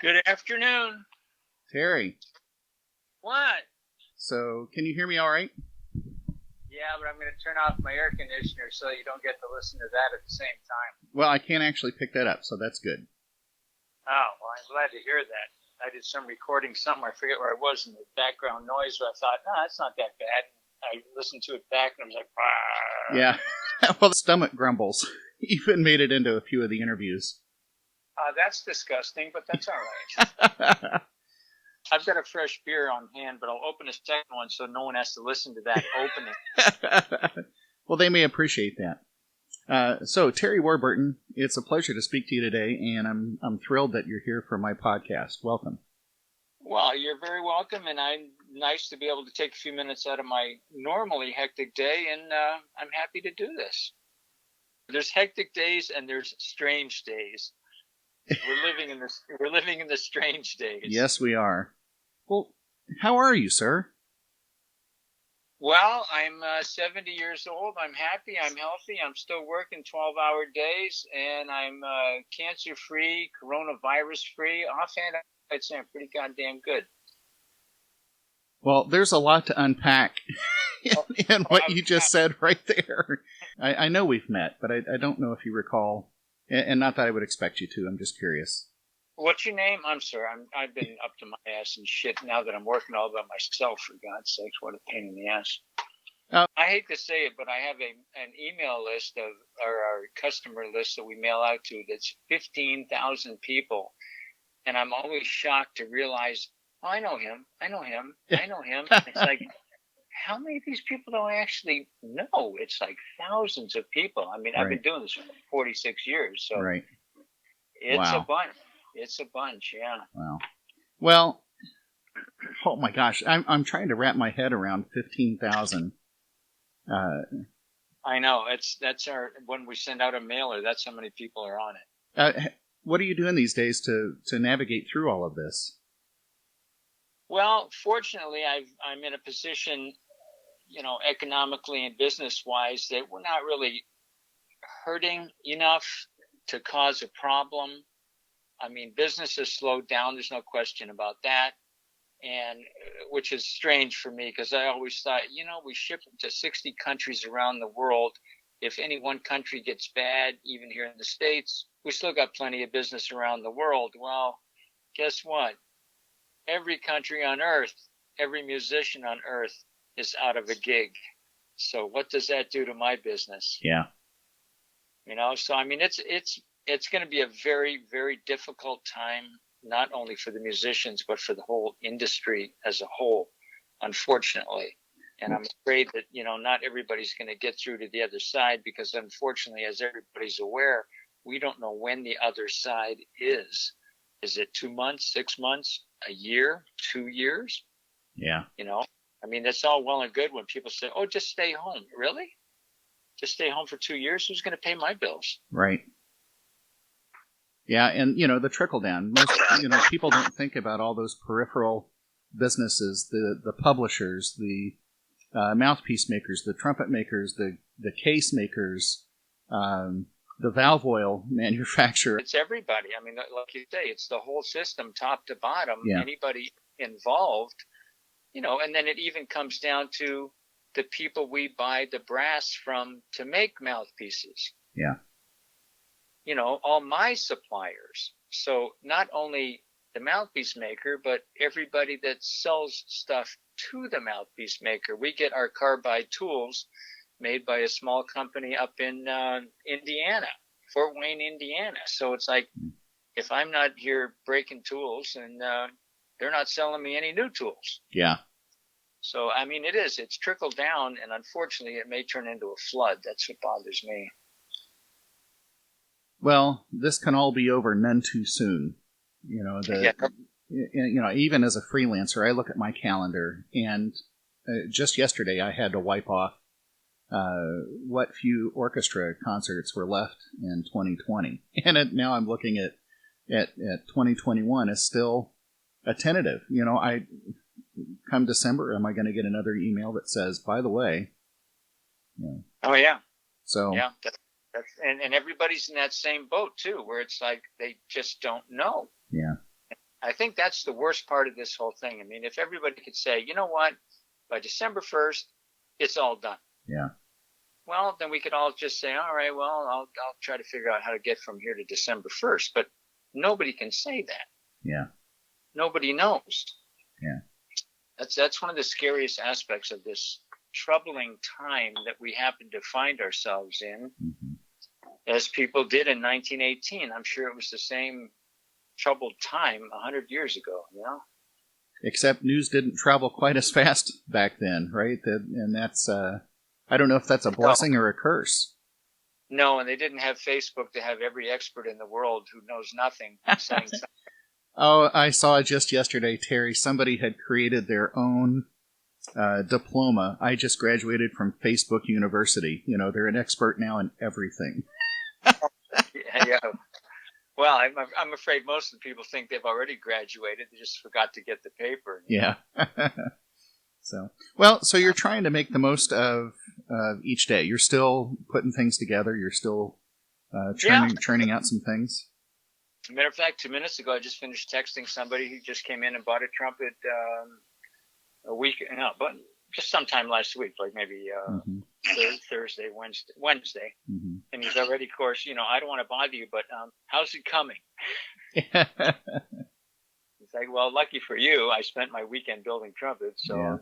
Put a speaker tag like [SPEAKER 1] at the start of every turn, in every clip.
[SPEAKER 1] Good afternoon.
[SPEAKER 2] Terry.
[SPEAKER 1] What?
[SPEAKER 2] So, can you hear me all right?
[SPEAKER 1] Yeah, but I'm going to turn off my air conditioner so you don't get to listen to that at the same time.
[SPEAKER 2] Well, I can't actually pick that up, so that's good.
[SPEAKER 1] Oh, well, I'm glad to hear that. I did some recording somewhere. I forget where I was in the background noise, but I thought, no, that's not that bad. I listened to it back, and I was like, bah.
[SPEAKER 2] Yeah. Well, the stomach grumbles even made it into a few of the interviews.
[SPEAKER 1] That's disgusting, but that's all right. I've got a fresh beer on hand, but I'll open a second one so no one has to listen to that opening.
[SPEAKER 2] Well, they may appreciate that. So, Terry Warburton, it's a pleasure to speak to you today, and I'm thrilled that you're here for my podcast. Welcome.
[SPEAKER 1] Well, you're very welcome, and I'm nice to be able to take a few minutes out of my normally hectic day, and I'm happy to do this. There's hectic days and there's strange days. We're living in the strange days.
[SPEAKER 2] Yes, we are. Well, how are you, sir?
[SPEAKER 1] Well, I'm 70 years old. I'm happy. I'm healthy. I'm still working 12-hour days, and I'm cancer-free, coronavirus-free. Offhand, I'd say I'm pretty goddamn good.
[SPEAKER 2] Well, there's a lot to unpack in what you just said right there. I know we've met, but I don't know if you recall, and not that I would expect you to. I'm just curious.
[SPEAKER 1] What's your name? I'm sorry. I've been up to my ass and shit now that I'm working all by myself, for God's sakes. What a pain in the ass. I hate to say it, but I have an email list of our customer list that we mail out to that's 15,000 people. And I'm always shocked to realize, oh, I know him. It's like, how many of these people do I actually know? It's like thousands of people. I mean, I've been doing this for 46 years. So it's a bunch. It's a bunch, yeah.
[SPEAKER 2] Wow. Well, oh my gosh, I'm trying to wrap my head around 15,000.
[SPEAKER 1] I know. That's our when we send out a mailer. That's how many people are on it.
[SPEAKER 2] What are you doing these days to navigate through all of this?
[SPEAKER 1] Well, fortunately, I'm in a position, economically and business wise, that we're not really hurting enough to cause a problem. I mean, business has slowed down. There's no question about that. And which is strange for me because I always thought, we ship to 60 countries around the world. If any one country gets bad, even here in the States, we still got plenty of business around the world. Well, guess what? Every country on earth, every musician on earth is out of a gig. So what does that do to my business?
[SPEAKER 2] Yeah.
[SPEAKER 1] So I mean, it's going to be a very, very difficult time, not only for the musicians, but for the whole industry as a whole, unfortunately. And I'm afraid that, not everybody's going to get through to the other side because, unfortunately, as everybody's aware, we don't know when the other side is. Is it 2 months, 6 months, a year, 2 years?
[SPEAKER 2] Yeah.
[SPEAKER 1] I mean, that's all well and good when people say, oh, just stay home. Really? Just stay home for 2 years? Who's going to pay my bills?
[SPEAKER 2] Right. Yeah, and, the trickle down. Most, people don't think about all those peripheral businesses, the publishers, the mouthpiece makers, the trumpet makers, the case makers, the valve oil manufacturer.
[SPEAKER 1] It's everybody. I mean, like you say, it's the whole system, top to bottom.
[SPEAKER 2] Yeah.
[SPEAKER 1] Anybody involved, and then it even comes down to the people we buy the brass from to make mouthpieces.
[SPEAKER 2] Yeah.
[SPEAKER 1] All my suppliers. So not only the mouthpiece maker, but everybody that sells stuff to the mouthpiece maker. We get our carbide tools made by a small company up in Indiana, Fort Wayne, Indiana. So it's like, if I'm not here breaking tools, and they're not selling me any new tools.
[SPEAKER 2] Yeah.
[SPEAKER 1] So, I mean, it's trickled down, and unfortunately it may turn into a flood. That's what bothers me.
[SPEAKER 2] Well, this can all be over none too soon. Even as a freelancer, I look at my calendar, and just yesterday I had to wipe off what few orchestra concerts were left in 2020. And now I'm looking at 2021 as still a tentative. Come December, am I going to get another email that says, by the way?
[SPEAKER 1] Oh, yeah.
[SPEAKER 2] So
[SPEAKER 1] yeah, and everybody's in that same boat, too, where it's like they just don't know.
[SPEAKER 2] Yeah.
[SPEAKER 1] I think that's the worst part of this whole thing. I mean, if everybody could say, you know what, by December 1st, it's all done.
[SPEAKER 2] Yeah.
[SPEAKER 1] Well, then we could all just say, all right, well, I'll try to figure out how to get from here to December 1st. But nobody can say that.
[SPEAKER 2] Yeah.
[SPEAKER 1] Nobody knows.
[SPEAKER 2] Yeah.
[SPEAKER 1] That's one of the scariest aspects of this troubling time that we happen to find ourselves in, as people did in 1918. I'm sure it was the same troubled time 100 years ago, you know?
[SPEAKER 2] Except news didn't travel quite as fast back then, right? And that's, I don't know if that's a blessing or a curse.
[SPEAKER 1] No, and they didn't have Facebook to have every expert in the world who knows nothing saying something.
[SPEAKER 2] Oh, I saw just yesterday, Terry, somebody had created their own diploma. I just graduated from Facebook University. You know, they're an expert now in everything.
[SPEAKER 1] Yeah. Well, I'm afraid most of the people think they've already graduated. They just forgot to get the paper.
[SPEAKER 2] Yeah. So you're trying to make the most of each day. You're still putting things together. You're still churning out some things.
[SPEAKER 1] Matter of fact, 2 minutes ago, I just finished texting somebody who just came in and bought a trumpet but just sometime last week, like maybe Thursday, Wednesday.
[SPEAKER 2] Mm-hmm.
[SPEAKER 1] And he's already, of course, I don't want to bother you, but how's it coming? It's like, well, lucky for you, I spent my weekend building trumpets, so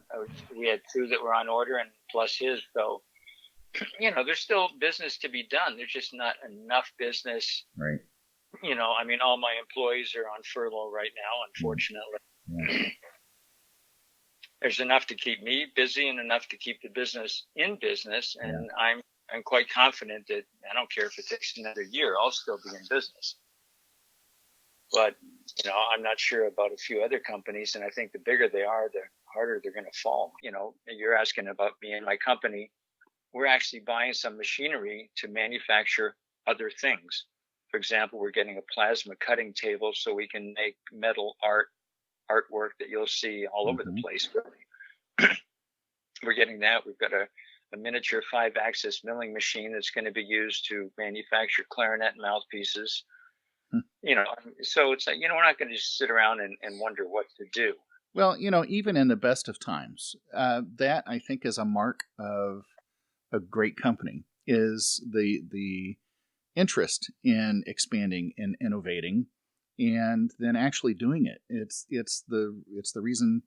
[SPEAKER 1] we had 2 that were on order, and plus his. So, there's still business to be done. There's just not enough business.
[SPEAKER 2] Right.
[SPEAKER 1] I mean, all my employees are on furlough right now, unfortunately.
[SPEAKER 2] Yeah.
[SPEAKER 1] There's enough to keep me busy and enough to keep the business in business. And I'm quite confident that I don't care if it takes another year, I'll still be in business. But, I'm not sure about a few other companies. And I think the bigger they are, the harder they're going to fall. You're asking about me and my company. We're actually buying some machinery to manufacture other things. For example, we're getting a plasma cutting table so we can make metal artwork that you'll see all over the place. We're getting that. We've got a miniature 5-axis milling machine that's going to be used to manufacture clarinet mouthpieces. So it's like, we're not going to just sit around and wonder what to do.
[SPEAKER 2] Well, even in the best of times, that I think is a mark of a great company, is the interest in expanding and innovating, and then actually doing it. It's the reason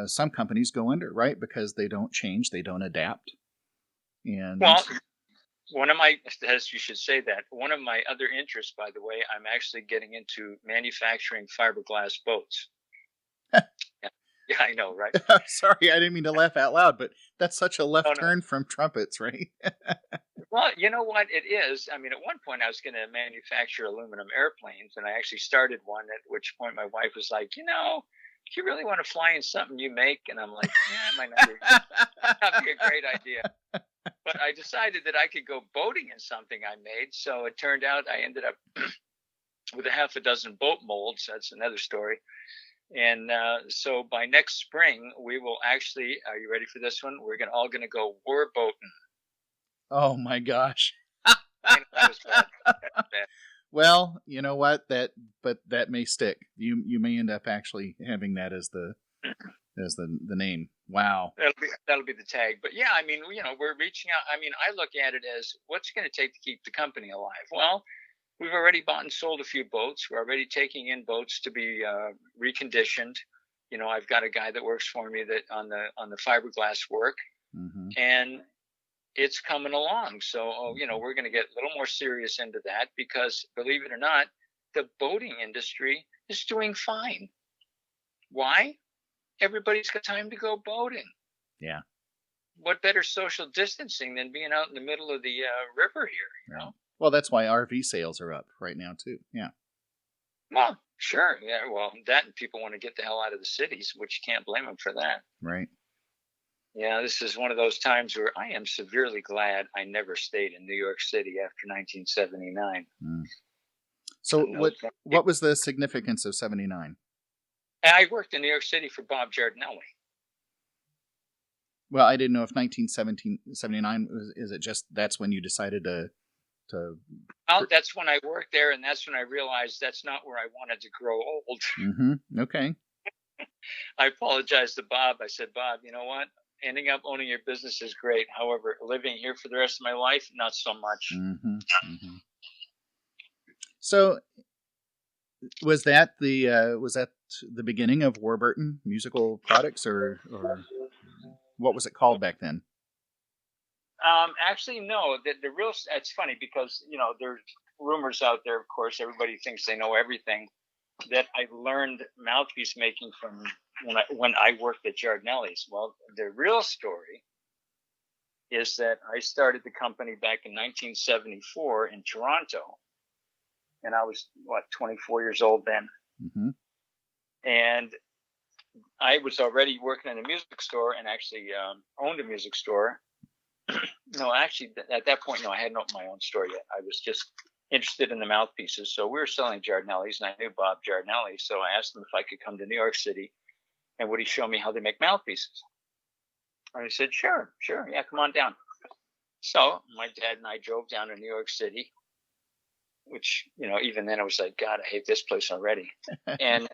[SPEAKER 2] some companies go under, right? Because they don't change, they don't adapt. And
[SPEAKER 1] one of my, as you should say that, one of my other interests, by the way, I'm actually getting into manufacturing fiberglass boats. Yeah, I know, right?
[SPEAKER 2] Sorry, I didn't mean to laugh out loud, but that's such a left turn from trumpets, right?
[SPEAKER 1] Well, you know what it is? I mean, at one point I was going to manufacture aluminum airplanes, and I actually started one, at which point my wife was like, do you really want to fly in something you make? And I'm like, it might not be a great idea. But I decided that I could go boating in something I made. So it turned out I ended up with a half a dozen boat molds. That's another story. And so by next spring, we will actually, are you ready for this one? We're all going to go Warburton.
[SPEAKER 2] Oh my gosh.
[SPEAKER 1] I know, that was bad. That's bad.
[SPEAKER 2] Well, you know what? That may stick. You may end up actually having that as the name. Wow.
[SPEAKER 1] That'll be the tag. But yeah, I mean, we're reaching out. I mean, I look at it as what's it going to take to keep the company alive? Well, we've already bought and sold a few boats. We're already taking in boats to be reconditioned. I've got a guy that works for me that on the fiberglass work, and it's coming along. So, we're going to get a little more serious into that because, believe it or not, the boating industry is doing fine. Why? Everybody's got time to go boating.
[SPEAKER 2] Yeah.
[SPEAKER 1] What better social distancing than being out in the middle of the river here, you know?
[SPEAKER 2] Well, that's why RV sales are up right now, too. Yeah.
[SPEAKER 1] Well, sure. Yeah. Well, that and people want to get the hell out of the cities, which you can't blame them for that.
[SPEAKER 2] Right.
[SPEAKER 1] Yeah, this is one of those times where I am severely glad I never stayed in New York City after 1979.
[SPEAKER 2] So what was the significance of 79?
[SPEAKER 1] I worked in New York City for Bob Giardinelli.
[SPEAKER 2] Well, I didn't know if 1979 is it just that's when you decided to
[SPEAKER 1] Well, that's when I worked there, and that's when I realized that's not where I wanted to grow old.
[SPEAKER 2] Mm-hmm. Okay.
[SPEAKER 1] I apologized to Bob. I said, Bob, you know what? Ending up owning your business is great. However, living here for the rest of my life, not so much.
[SPEAKER 2] Mm-hmm. Mm-hmm. So, was that the beginning of Warburton Musical Products, or what was it called back then?
[SPEAKER 1] Actually, no. The real, it's funny because, there's rumors out there, of course, everybody thinks they know everything, that I learned mouthpiece making from when I worked at Giardinelli's. Well, the real story is that I started the company back in 1974 in Toronto, and I was 24 years old then,
[SPEAKER 2] Mm-hmm.
[SPEAKER 1] and I was already working in a music store and actually owned a music store. No, actually, at that point, no, I hadn't opened my own store yet. I was just interested in the mouthpieces. So we were selling Giardinelli's, and I knew Bob Giardinelli. So I asked him if I could come to New York City, and would he show me how they make mouthpieces? And he said, sure, yeah, come on down. So my dad and I drove down to New York City, which, even then I was like, God, I hate this place already. And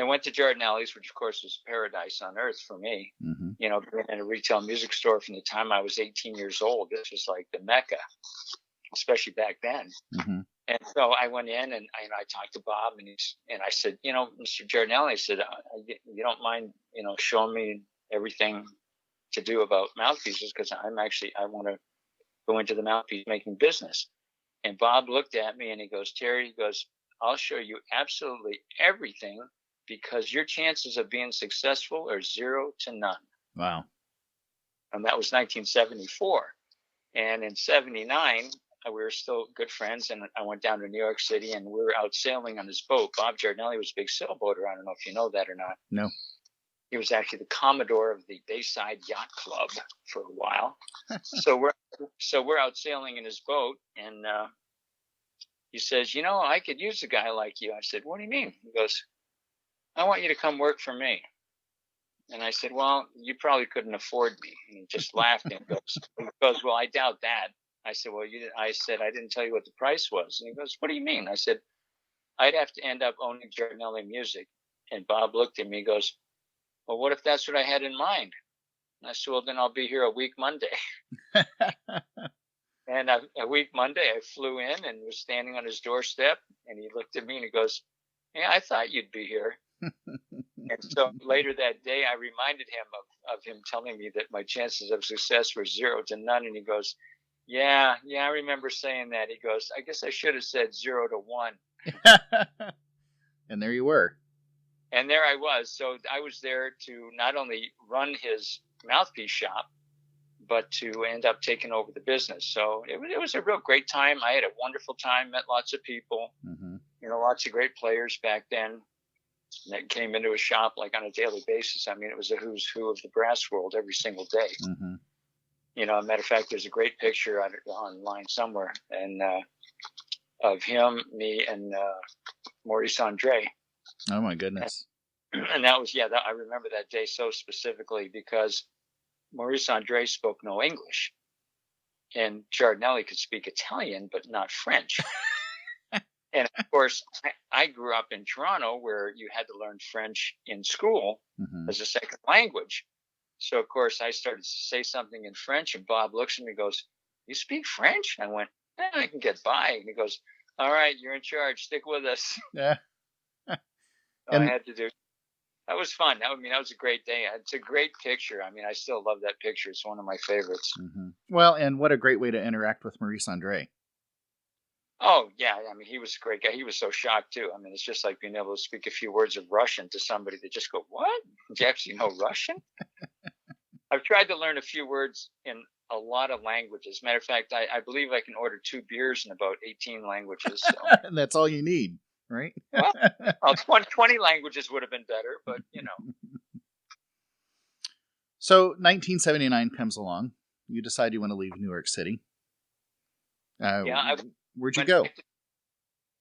[SPEAKER 1] went to Giardinelli's, which of course was paradise on earth for me.
[SPEAKER 2] Mm-hmm.
[SPEAKER 1] Being in a retail music store from the time I was 18 years old, this was like the Mecca, especially back then.
[SPEAKER 2] Mm-hmm.
[SPEAKER 1] And so I went in and I talked to Bob, and I said, Mr. Giardinelli, I said, you don't mind, showing me everything to do about mouthpieces, because I want to go into the mouthpiece making business. And Bob looked at me and he goes, Terry, I'll show you absolutely everything, because your chances of being successful are 0 to none.
[SPEAKER 2] Wow.
[SPEAKER 1] And that was 1974. And in 79, we were still good friends, and I went down to New York City, and we were out sailing on his boat. Bob Giardinelli was a big sailboater. I don't know if you know that or not.
[SPEAKER 2] No.
[SPEAKER 1] He was actually the Commodore of the Bayside Yacht Club for a while. So we're out sailing in his boat, and he says, I could use a guy like you. I said, what do you mean? He goes, I want you to come work for me. And I said, well, you probably couldn't afford me. And he just laughed and goes, well, I doubt that. I said, well, I didn't tell you what the price was. And he goes, what do you mean? I said, I'd have to end up owning Giardinelli Music. And Bob looked at me and goes, well, what if that's what I had in mind? And I said, well, then I'll be here a week Monday. And a week Monday, I flew in and was standing on his doorstep. And he looked at me and he goes, yeah, I thought you'd be here. And so later that day, I reminded him of him telling me that my chances of success were 0 to none. And he goes, yeah, I remember saying that. He goes, I guess I should have said 0 to 1.
[SPEAKER 2] And there you were.
[SPEAKER 1] And there I was. So I was there to not only run his mouthpiece shop, but to end up taking over the business. So it was a real great time. I had a wonderful time, met lots of people,
[SPEAKER 2] Mm-hmm.
[SPEAKER 1] Lots of great players back then that came into a shop like on a daily basis. I mean, it was a who's who of the brass world every single day.
[SPEAKER 2] Mm-hmm.
[SPEAKER 1] Matter of fact, there's a great picture online somewhere, and of him, me, and Maurice Andre.
[SPEAKER 2] Oh my goodness!
[SPEAKER 1] And that was I remember that day so specifically because Maurice Andre spoke no English, and Giardinelli could speak Italian but not French. And of course, I grew up in Toronto where you had to learn French in school
[SPEAKER 2] Mm-hmm.
[SPEAKER 1] as a second language. So, of course, I started to say something in French, and Bob looks at me and goes, you speak French? I went, I can get by. And he goes, all right, you're in charge. Stick with us.
[SPEAKER 2] Yeah.
[SPEAKER 1] I had to do. That was fun. That was a great day. It's a great picture. I mean, I still love that picture. It's one of my favorites.
[SPEAKER 2] Mm-hmm. Well, and what a great way to interact with Maurice Andre.
[SPEAKER 1] Oh, yeah. I mean, he was a great guy. He was so shocked, too. I mean, it's just like being able to speak a few words of Russian to somebody that just go, what? Do you actually know Russian? I've tried to learn a few words in a lot of languages. Matter of fact, I believe I can order 2 beers in about 18 languages. So.
[SPEAKER 2] And that's all you need, right?
[SPEAKER 1] Well, 20 languages would have been better, but,
[SPEAKER 2] So 1979 comes along. You decide you want to leave New York City. Where'd you go?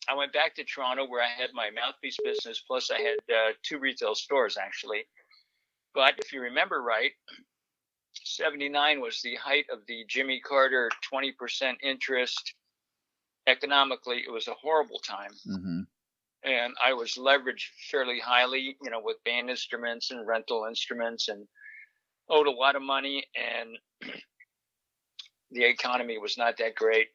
[SPEAKER 1] I went back to Toronto where I had my mouthpiece business, plus I had 2 retail stores, actually. But if you remember right, '79 was the height of the Jimmy Carter 20% interest. Economically, it was a horrible time.
[SPEAKER 2] Mm-hmm.
[SPEAKER 1] And I was leveraged fairly highly, with band instruments and rental instruments, and owed a lot of money, and the economy was not that great.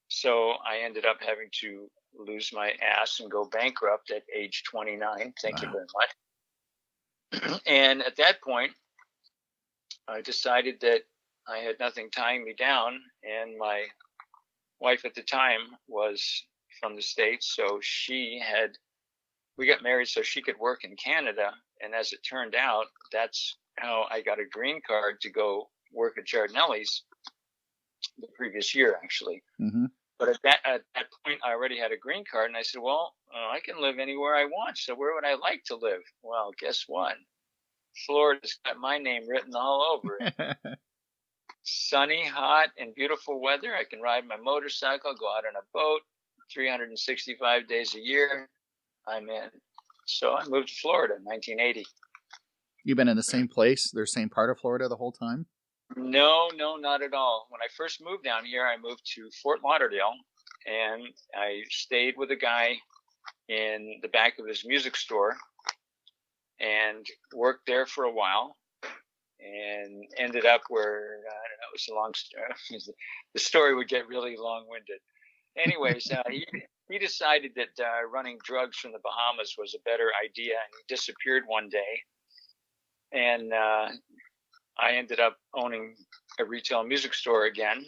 [SPEAKER 1] So I ended up having to lose my ass and go bankrupt at age 29. Thank you very much. And at that point, I decided that I had nothing tying me down, and my wife at the time was from the States, so we got married so she could work in Canada, and as it turned out, that's how I got a green card to go work at Giardinelli's the previous year, actually.
[SPEAKER 2] Mm-hmm.
[SPEAKER 1] But at that point, I already had a green card, and I said, well, I can live anywhere I want, so where would I like to live? Well, guess what? Florida's got my name written all over it. Sunny, hot, and beautiful weather. I can ride my motorcycle, go out on a boat 365 days a year. I'm in. So I moved to Florida in 1980.
[SPEAKER 2] You've been in the same place, the same part of Florida the whole time?
[SPEAKER 1] No, not at all. When I first moved down here, I moved to Fort Lauderdale, and I stayed with a guy in the back of his music store and worked there for a while, and ended up where, I don't know, it was a long story. The story would get really long-winded. Anyways, he decided that running drugs from the Bahamas was a better idea, and he disappeared one day. And I ended up owning a retail music store again.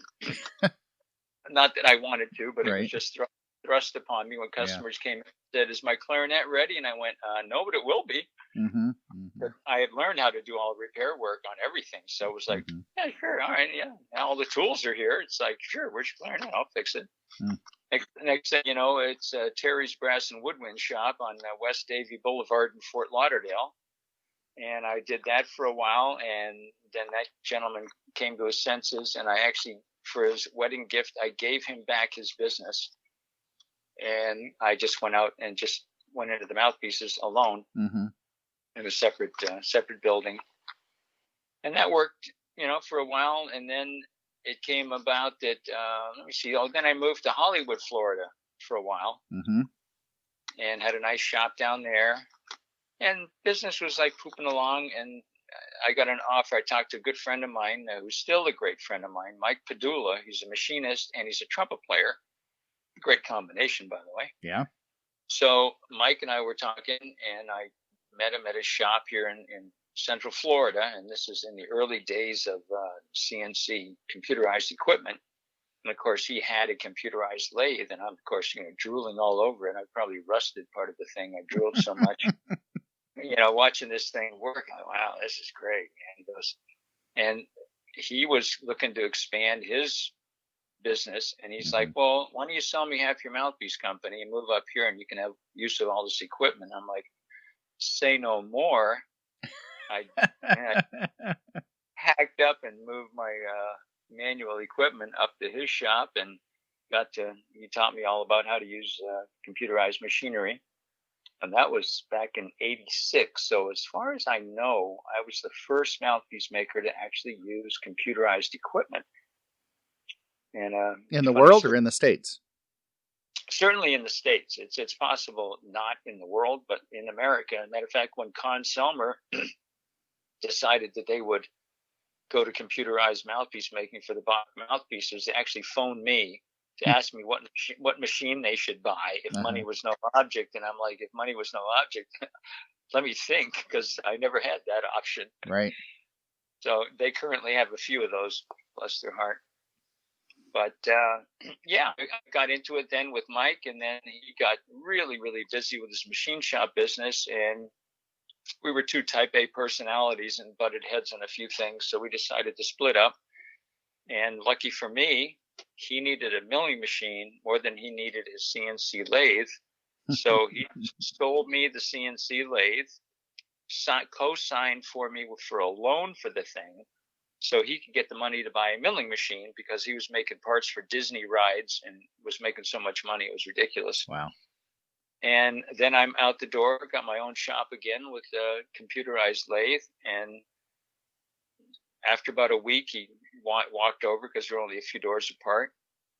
[SPEAKER 1] Not that I wanted to, but It was just thrust upon me when customers came and said, is my clarinet ready? And I went, no, but it will be.
[SPEAKER 2] Mm-hmm. Mm-hmm.
[SPEAKER 1] But I had learned how to do all repair work on everything. So it was like, yeah, sure. All right. Yeah. Now all the tools are here. It's like, sure, where's your clarinet? I'll fix it. Mm. Next thing you know, it's Terry's Brass and Woodwind Shop on West Davie Boulevard in Fort Lauderdale. And I did that for a while, and then that gentleman came to his senses, and I actually, for his wedding gift, I gave him back his business, and I just went out and just went into the mouthpieces alone in a separate building, and that worked, for a while, and then it came about that then I moved to Hollywood, Florida, for a while, and had a nice shop down there. And business was like pooping along, and I got an offer. I talked to a good friend of mine, who's still a great friend of mine, Mike Padula. He's a machinist, and he's a trumpet player. Great combination, by the way.
[SPEAKER 2] Yeah.
[SPEAKER 1] So Mike and I were talking, and I met him at his shop here in Central Florida, and this is in the early days of CNC computerized equipment. And, of course, he had a computerized lathe, and I'm, of course, drooling all over it. I probably rusted part of the thing. I drooled so much. Watching this thing work, I'm like, wow, this is great, man. And he was looking to expand his business, and he's like, well, why don't you sell me half your mouthpiece company and move up here, and you can have use of all this equipment? I'm like, say no more. I hacked up and moved my manual equipment up to his shop, and he taught me all about how to use computerized machinery. And that was back in '86. So as far as I know, I was the first mouthpiece maker to actually use computerized equipment. And
[SPEAKER 2] in the world or in the States?
[SPEAKER 1] Certainly in the States. It's possible not in the world, but in America. As a matter of fact, when Con Selmer decided that they would go to computerized mouthpiece making for the Bach mouthpieces, they actually phoned me to ask me what machine they should buy if money was no object. And I'm like, if money was no object, let me think, because I never had that option.
[SPEAKER 2] Right.
[SPEAKER 1] So they currently have a few of those, bless their heart. But I got into it then with Mike, and then he got really, really busy with his machine shop business, and we were two type A personalities and butted heads on a few things, so we decided to split up. And lucky for me, he needed a milling machine more than he needed his CNC lathe. So he sold me the CNC lathe, co-signed for me for a loan for the thing, so he could get the money to buy a milling machine, because he was making parts for Disney rides and was making so much money. It was ridiculous.
[SPEAKER 2] Wow.
[SPEAKER 1] And then I'm out the door, got my own shop again with a computerized lathe, and after about a week, he walked over because we're only a few doors apart,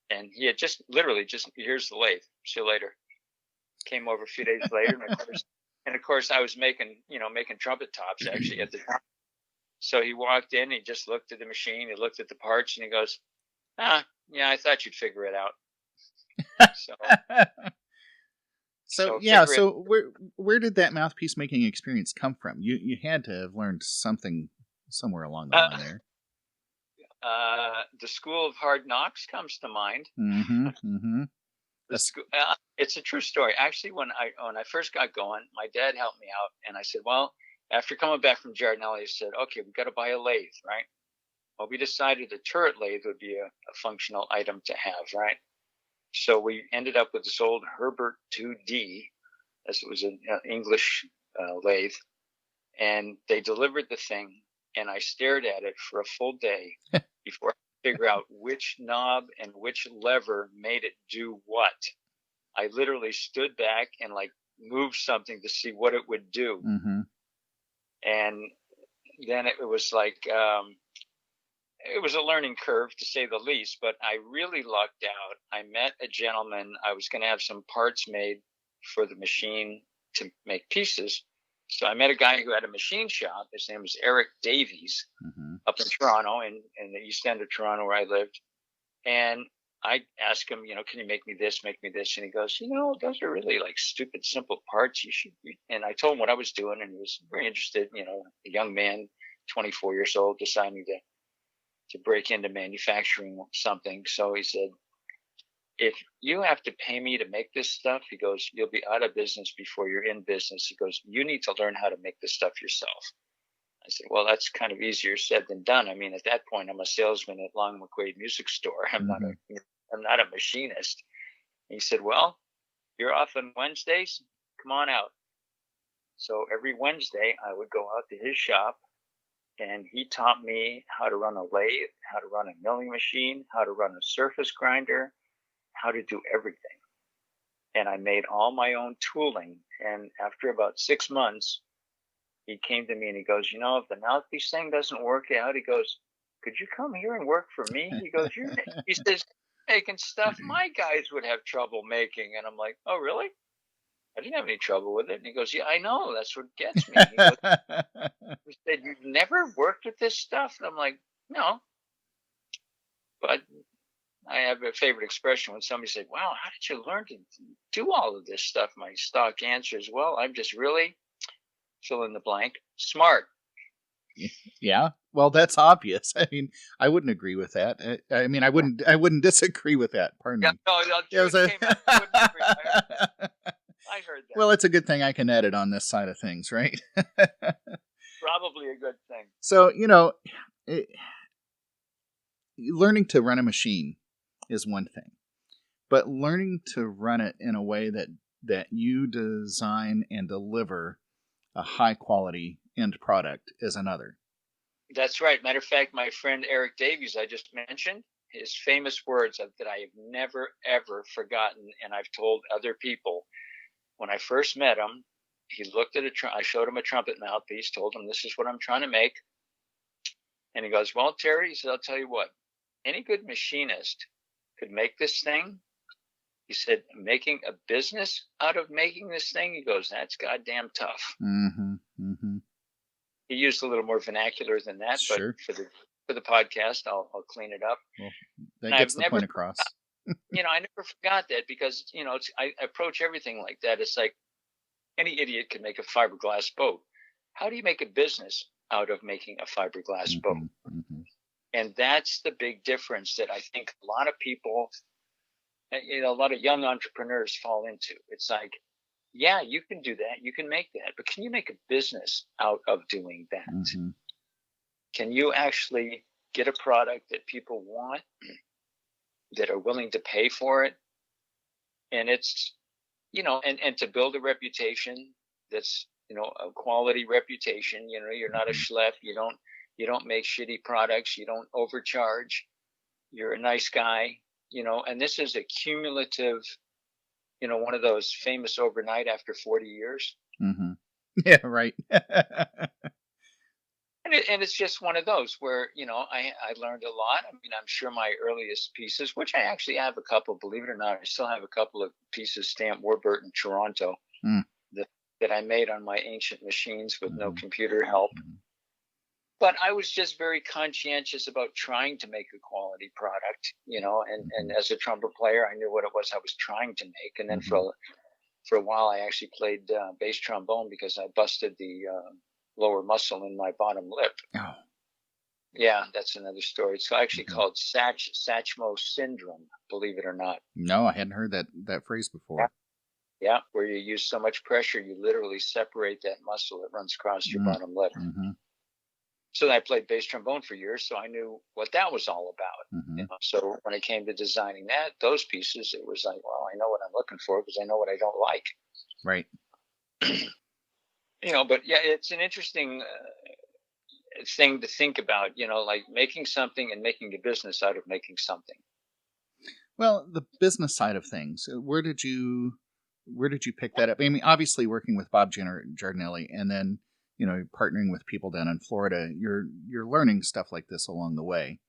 [SPEAKER 1] and he had just literally here's the lathe. See you later. Came over a few days later, and of course, I was making trumpet tops actually at the time. So he walked in, he just looked at the machine, he looked at the parts, and he goes, yeah, I thought you'd figure it out.
[SPEAKER 2] So where did that mouthpiece making experience come from? You had to have learned something somewhere along the line there.
[SPEAKER 1] The School of Hard Knocks comes to mind.
[SPEAKER 2] Mm-hmm. Mm-hmm.
[SPEAKER 1] It's a true story. Actually, when I first got going, my dad helped me out, and I said, well, after coming back from Giardinelli, he said, okay, we've got to buy a lathe, right? Well, we decided a turret lathe would be a functional item to have, right? So we ended up with this old Herbert 2D, as it was an English lathe, and they delivered the thing, and I stared at it for a full day before I figure out which knob and which lever made it do what. I literally stood back and like moved something to see what it would do.
[SPEAKER 2] Mm-hmm.
[SPEAKER 1] And then it was like, it was a learning curve to say the least, but I really lucked out. I met a gentleman. I was going to have some parts made for the machine to make pieces. So I met a guy who had a machine shop. His name was Eric Davies, up in Toronto, in the east end of Toronto where I lived. And I asked him, can you make me this, make me this? And he goes, those are really like stupid, simple parts. You should be. And I told him what I was doing, and he was very interested, a young man, 24 years old, deciding to break into manufacturing something. So he said, if you have to pay me to make this stuff, he goes, you'll be out of business before you're in business. He goes, you need to learn how to make this stuff yourself. I said, well, that's kind of easier said than done. I mean, at that point, I'm a salesman at Long McQuaid Music Store. I'm not a machinist. And he said, well, you're off on Wednesdays. Come on out. So every Wednesday, I would go out to his shop, and he taught me how to run a lathe, how to run a milling machine, how to run a surface grinder, how to do everything. And I made all my own tooling. And after about 6 months, he came to me and he goes, if the mouthpiece thing doesn't work out, he goes, could you come here and work for me? He goes, he says, making stuff my guys would have trouble making. And I'm like, oh, really? I didn't have any trouble with it. And he goes, yeah, I know. That's what gets me. He said, you've never worked with this stuff? And I'm like, no. But I have a favorite expression when somebody said, wow, how did you learn to do all of this stuff? My stock answer is, well, I'm just really, fill in the blank, smart.
[SPEAKER 2] Yeah, well, that's obvious. I mean, I wouldn't agree with that. I mean, I wouldn't disagree with that. Pardon me.
[SPEAKER 1] No, I wouldn't agree. I heard that.
[SPEAKER 2] Well, it's a good thing I can edit on this side of things, right?
[SPEAKER 1] Probably a good thing.
[SPEAKER 2] So, learning to run a machine is one thing, but learning to run it in a way that you design and deliver a high quality end product is another.
[SPEAKER 1] That's right. Matter of fact, my friend Eric Davies, I just mentioned, his famous words that I have never, ever forgotten, and I've told other people. When I first met him, he looked at I showed him a trumpet mouthpiece, told him this is what I'm trying to make. And he goes, well, Terry, he said, I'll tell you what, any good machinist could make this thing. He said, making a business out of making this thing, he goes, that's goddamn tough.
[SPEAKER 2] Mm-hmm. Mm-hmm.
[SPEAKER 1] He used a little more vernacular than that,
[SPEAKER 2] sure.
[SPEAKER 1] But for the podcast, I'll clean it up.
[SPEAKER 2] Well, that gets the point across.
[SPEAKER 1] I never forgot that because, I approach everything like that. It's like any idiot can make a fiberglass boat. How do you make a business out of making a fiberglass boat?
[SPEAKER 2] Mm-hmm.
[SPEAKER 1] And that's the big difference that I think a lot of people, a lot of young entrepreneurs fall into. It's like, yeah, you can do that. You can make that. But can you make a business out of doing that?
[SPEAKER 2] Mm-hmm.
[SPEAKER 1] Can you actually get a product that people want, that are willing to pay for it? And it's, and to build a reputation that's, a quality reputation. You're not a schlep. You don't make shitty products. You don't overcharge. You're a nice guy, and this is a cumulative, one of those famous overnight after 40 years.
[SPEAKER 2] Mm-hmm. Yeah, right.
[SPEAKER 1] And it's just one of those where, I learned a lot. I mean, I'm sure my earliest pieces, which I actually have a couple, believe it or not, I still have a couple of pieces stamped Warburton, Toronto, that I made on my ancient machines with no computer help. But I was just very conscientious about trying to make a quality product, and as a trumpet player, I knew what it was I was trying to make. And then for a while, I actually played bass trombone because I busted the lower muscle in my bottom lip.
[SPEAKER 2] Oh.
[SPEAKER 1] Yeah, that's another story. It's actually called Satchmo syndrome, believe it or not.
[SPEAKER 2] No, I hadn't heard that phrase before.
[SPEAKER 1] Yeah, where you use so much pressure, you literally separate that muscle that runs across your bottom lip. So I played bass trombone for years, so I knew what that was all about. So when it came to designing those pieces, it was like, well, I know what I'm looking for because I know what I don't like.
[SPEAKER 2] Right.
[SPEAKER 1] But yeah, it's an interesting thing to think about, like making something and making a business out of making something.
[SPEAKER 2] Well, the business side of things, where did you pick that up? I mean, obviously working with Bob Giardinelli, and then, partnering with people down in Florida, you're learning stuff like this along the way.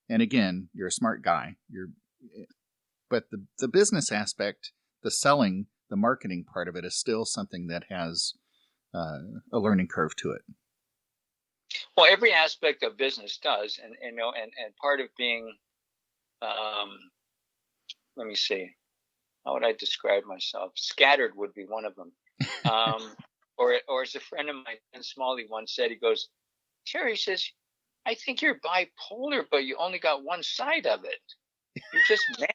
[SPEAKER 2] And again, you're a smart guy. But the business aspect, the selling, the marketing part of it is still something that has a learning curve to it.
[SPEAKER 1] Well, every aspect of business does, and part of being, let me see, how would I describe myself? Scattered would be one of them. Or as a friend of mine, Ben Smalley, once said, he goes, Terry says, I think you're bipolar, but you only got one side of it. You're just mad.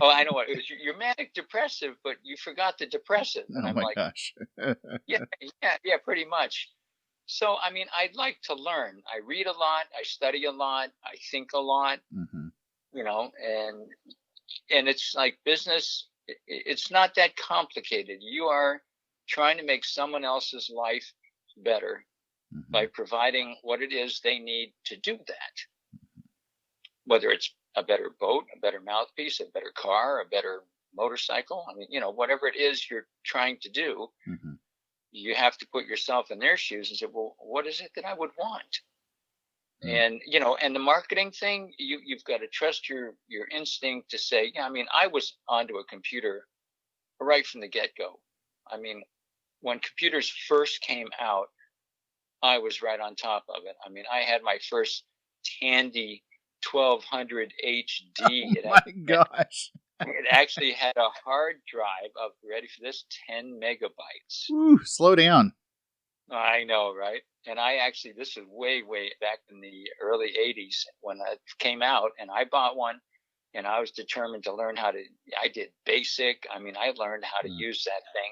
[SPEAKER 1] Oh, I know what it was. You're manic depressive, but you forgot the depressive. And I'm like,
[SPEAKER 2] gosh.
[SPEAKER 1] yeah, pretty much. So, I mean, I'd like to learn. I read a lot. I study a lot. I think a lot, and it's like business. It's not that complicated. You are trying to make someone else's life better by providing what it is they need to do that. Whether it's a better boat, a better mouthpiece, a better car, a better motorcycle. I mean, whatever it is you're trying to do, you have to put yourself in their shoes and say, well, what is it that I would want? And, and the marketing thing, you've got to trust your instinct to say, yeah, I mean, I was onto a computer right from the get-go. I mean, when computers first came out, I was right on top of it. I mean, I had my first Tandy 1200 HD.
[SPEAKER 2] Oh my gosh.
[SPEAKER 1] It actually had a hard drive of, ready for this, 10 megabytes.
[SPEAKER 2] Ooh, slow down.
[SPEAKER 1] I know, right? And this was way, way back in the early 80s when it came out, and I bought one, and I was determined to learn I did basic. I mean, I learned how to use that thing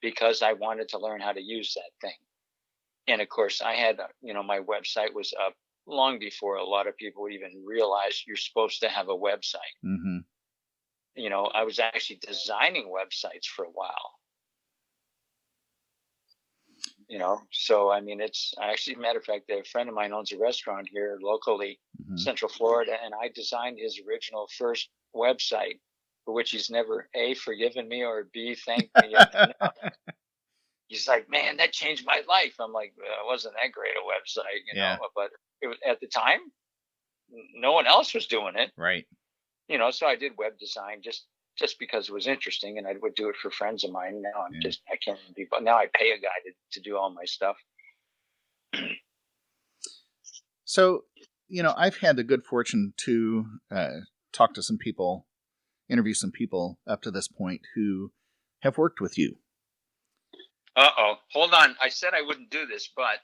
[SPEAKER 1] because I wanted to learn how to use that thing. And of course, I had, my website was up long before a lot of people even realized you're supposed to have a website. I was actually designing websites for a while. So I mean, it's actually, matter of fact, a friend of mine owns a restaurant here locally, Central Florida, and I designed his original first website, for which he's never A, forgiven me, or B, thanked me. He's like, man, that changed my life. I'm like, well, it wasn't that great a website, but it was, at the time, no one else was doing it.
[SPEAKER 2] Right.
[SPEAKER 1] So I did web design just because it was interesting, and I would do it for friends of mine. Now I can't be, but now I pay a guy to do all my stuff.
[SPEAKER 2] So, I've had the good fortune to talk to some people, interview some people up to this point who have worked with you.
[SPEAKER 1] Uh-oh. Hold on. I said I wouldn't do this, but...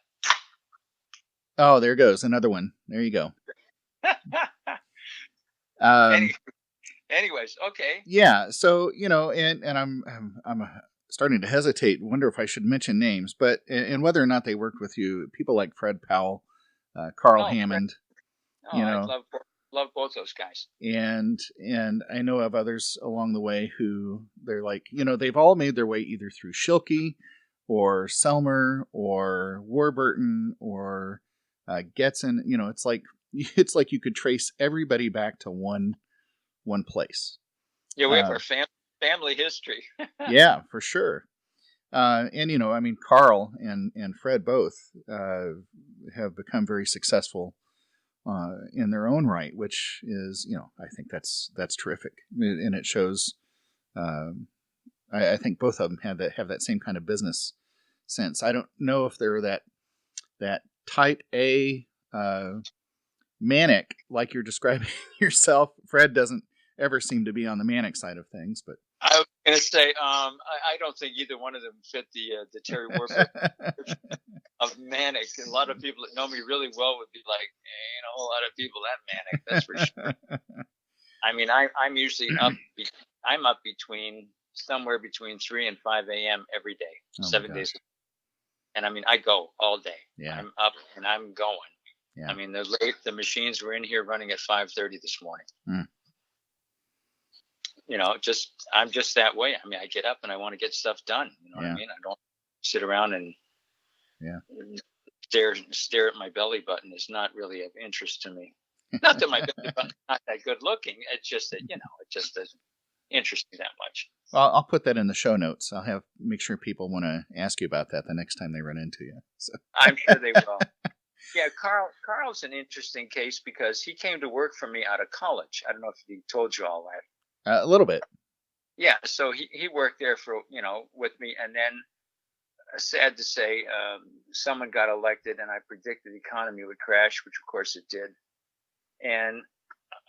[SPEAKER 2] Oh, there goes. Another one. There you go.
[SPEAKER 1] Anyways, okay.
[SPEAKER 2] Yeah. So, and I'm starting to hesitate, wonder if I should mention names, but, and whether or not they worked with you, people like Fred Powell, Carl Hammond,
[SPEAKER 1] I love both those guys.
[SPEAKER 2] And I know of others along the way who they're like, they've all made their way either through Schilke or Selmer or Warburton or Getzen. It's like you could trace everybody back to one place.
[SPEAKER 1] Yeah, we have our family history.
[SPEAKER 2] Yeah, for sure. And I mean, Carl and Fred both have become very successful in their own right, which is, I think that's terrific, and it shows. I think both of them have that same kind of business sense. I don't know if they're that type A manic like you're describing yourself. Fred doesn't ever seem to be on the manic side of things, but
[SPEAKER 1] I was going to say, I don't think either one of them fit the Terry Warburton of manic. A lot of people that know me really well would be like, ain't a whole lot of people that manic, that's for sure. I mean, I'm usually up. I'm up somewhere between 3 and 5 a.m. every day, 7 days. And I mean, I go all day.
[SPEAKER 2] Yeah.
[SPEAKER 1] I'm up and I'm going.
[SPEAKER 2] Yeah.
[SPEAKER 1] I mean, the machines were in here running at 5:30 this morning.
[SPEAKER 2] Mm.
[SPEAKER 1] I'm just that way. I mean, I get up and I want to get stuff done. You know what I mean? I don't sit around and stare at my belly button. Is not really of interest to me. Not that my belly button's not that good looking. It's just that, it just doesn't interest me that much.
[SPEAKER 2] Well, I'll put that in the show notes. I'll make sure people want to ask you about that the next time they run into you. So.
[SPEAKER 1] I'm sure they will. Yeah, Carl's an interesting case because he came to work for me out of college. I don't know if he told you all that.
[SPEAKER 2] A little bit.
[SPEAKER 1] Yeah, so he worked there for, with me. And then, sad to say, someone got elected and I predicted the economy would crash, which of course it did. And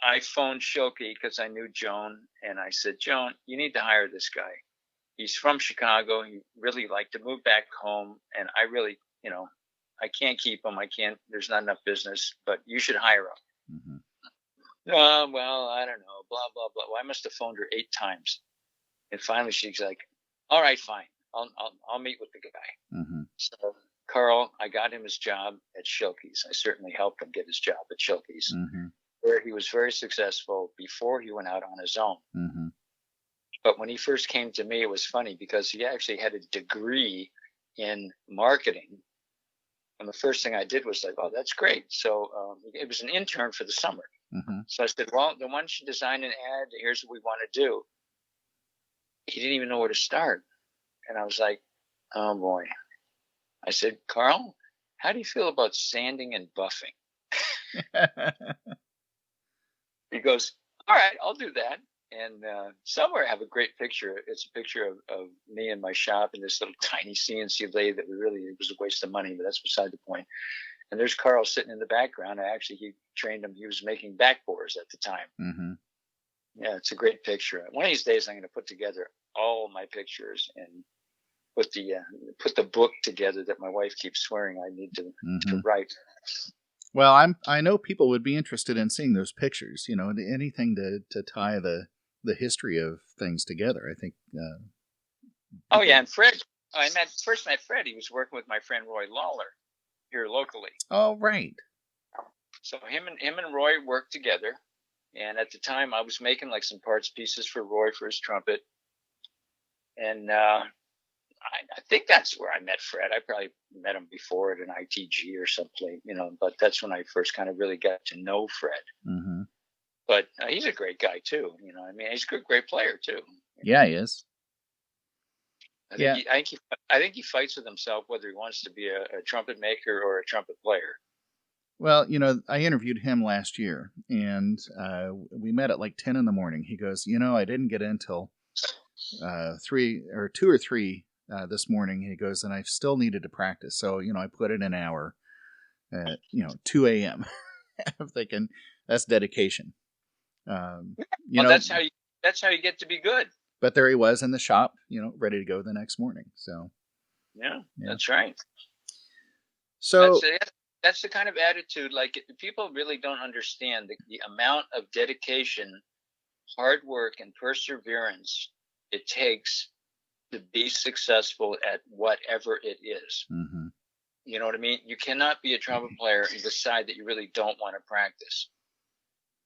[SPEAKER 1] I phoned Schilke because I knew Joan, and I said, Joan, you need to hire this guy. He's from Chicago. He really liked to move back home, and I really, I can't keep him. There's not enough business, but you should hire him. Mm-hmm. Well, I don't know, blah, blah, blah. Well, I must have phoned her 8 times. And finally she's like, all right, fine. I'll meet with the guy. Mm-hmm. So Carl, I got him his job at Schilke's. I certainly helped him get his job at Schilke's, where he was very successful before he went out on his own. Mm-hmm. But when he first came to me, it was funny because he actually had a degree in marketing. And the first thing I did was like, oh, that's great. So it was an intern for the summer. Mm-hmm. So I said, well, then why don't you design an ad? Here's what we want to do. He didn't even know where to start. And I was like, oh, boy. I said, Carl, how do you feel about sanding and buffing? He goes, all right, I'll do that. And somewhere I have a great picture. It's a picture of me in my shop in this little tiny CNC lathe that it was a waste of money, but that's beside the point. And there's Carl sitting in the background. He trained him. He was making backbores at the time. Mm-hmm. Yeah, it's a great picture. One of these days I'm going to put together all my pictures and put the book together that my wife keeps swearing I need to write.
[SPEAKER 2] Well, I know people would be interested in seeing those pictures. Anything to tie the history of things together. I think.
[SPEAKER 1] Oh yeah, and Fred. I first met Fred. He was working with my friend Roy Lawler here locally.
[SPEAKER 2] Oh right.
[SPEAKER 1] So him and Roy worked together, and at the time I was making like some parts pieces for Roy for his trumpet, and I think that's where I met Fred. I probably met him before at an ITG or something, but that's when I first kind of really got to know Fred. Mm-hmm. But he's a great guy too. He's a great player too.
[SPEAKER 2] Yeah, he is.
[SPEAKER 1] I think he fights with himself whether he wants to be a trumpet maker or a trumpet player.
[SPEAKER 2] Well, I interviewed him last year, and we met at like 10 in the morning. He goes, I didn't get in till 2 or 3 this morning. He goes, and I still needed to practice. So, I put in an hour at, 2 a.m. I'm thinking that's dedication.
[SPEAKER 1] That's how you get to be good.
[SPEAKER 2] But there he was in the shop, ready to go the next morning. So,
[SPEAKER 1] yeah. That's right.
[SPEAKER 2] So
[SPEAKER 1] that's the kind of attitude, like people really don't understand the amount of dedication, hard work, and perseverance it takes to be successful at whatever it is. Mm-hmm. You know what I mean? You cannot be a trumpet player and decide that you really don't want to practice.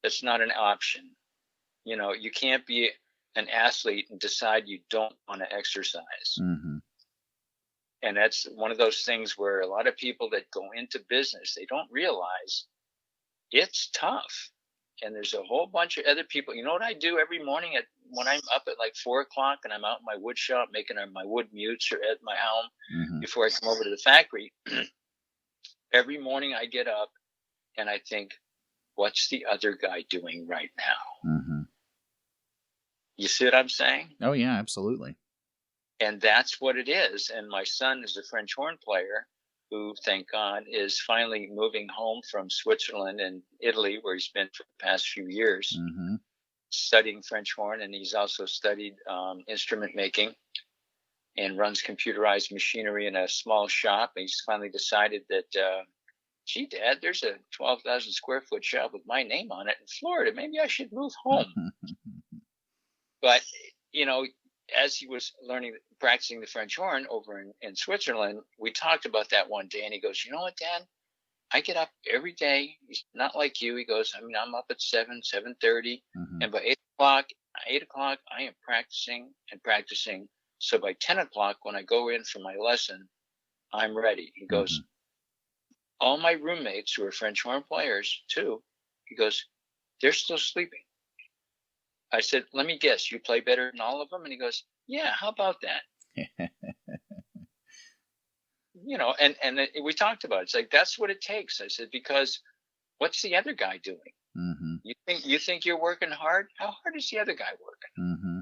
[SPEAKER 1] That's not an option. You can't be an athlete and decide you don't want to exercise. Mm-hmm. And that's one of those things where a lot of people that go into business, they don't realize it's tough. And there's a whole bunch of other people. You know what I do every morning when I'm up at like 4 o'clock and I'm out in my wood shop making my wood mutes or at my helm before I come over to the factory every morning I get up and I think, what's the other guy doing right now?
[SPEAKER 2] Mm-hmm.
[SPEAKER 1] You see what I'm saying?
[SPEAKER 2] Oh, yeah, absolutely.
[SPEAKER 1] And that's what it is. And my son is a French horn player who, thank God, is finally moving home from Switzerland and Italy, where he's been for the past few years,
[SPEAKER 2] Mm-hmm.
[SPEAKER 1] studying French horn. And he's also studied instrument making and runs computerized machinery in a small shop. And he's finally decided that, gee, Dad, there's a 12,000 square foot shop with my name on it in Florida. Maybe I should move home. But, you know, as he was practicing the French horn over in Switzerland, we talked about that one day, and he goes, you know what, Dad? I get up every day. He's not like you. He goes, I mean, I'm up at 7:30,
[SPEAKER 2] Mm-hmm.
[SPEAKER 1] and by 8 o'clock, I am practicing and practicing. So by 10 o'clock, when I go in for my lesson, I'm ready. He goes, all my roommates who are French horn players too, he goes, they're still sleeping. I said, let me guess, you play better than all of them? And he goes, yeah, how about that? You know, and we talked about it. It's like, that's what it takes. I said, because what's the other guy doing?
[SPEAKER 2] Mm-hmm.
[SPEAKER 1] You think you're working hard? How hard is the other guy working?
[SPEAKER 2] Mm-hmm.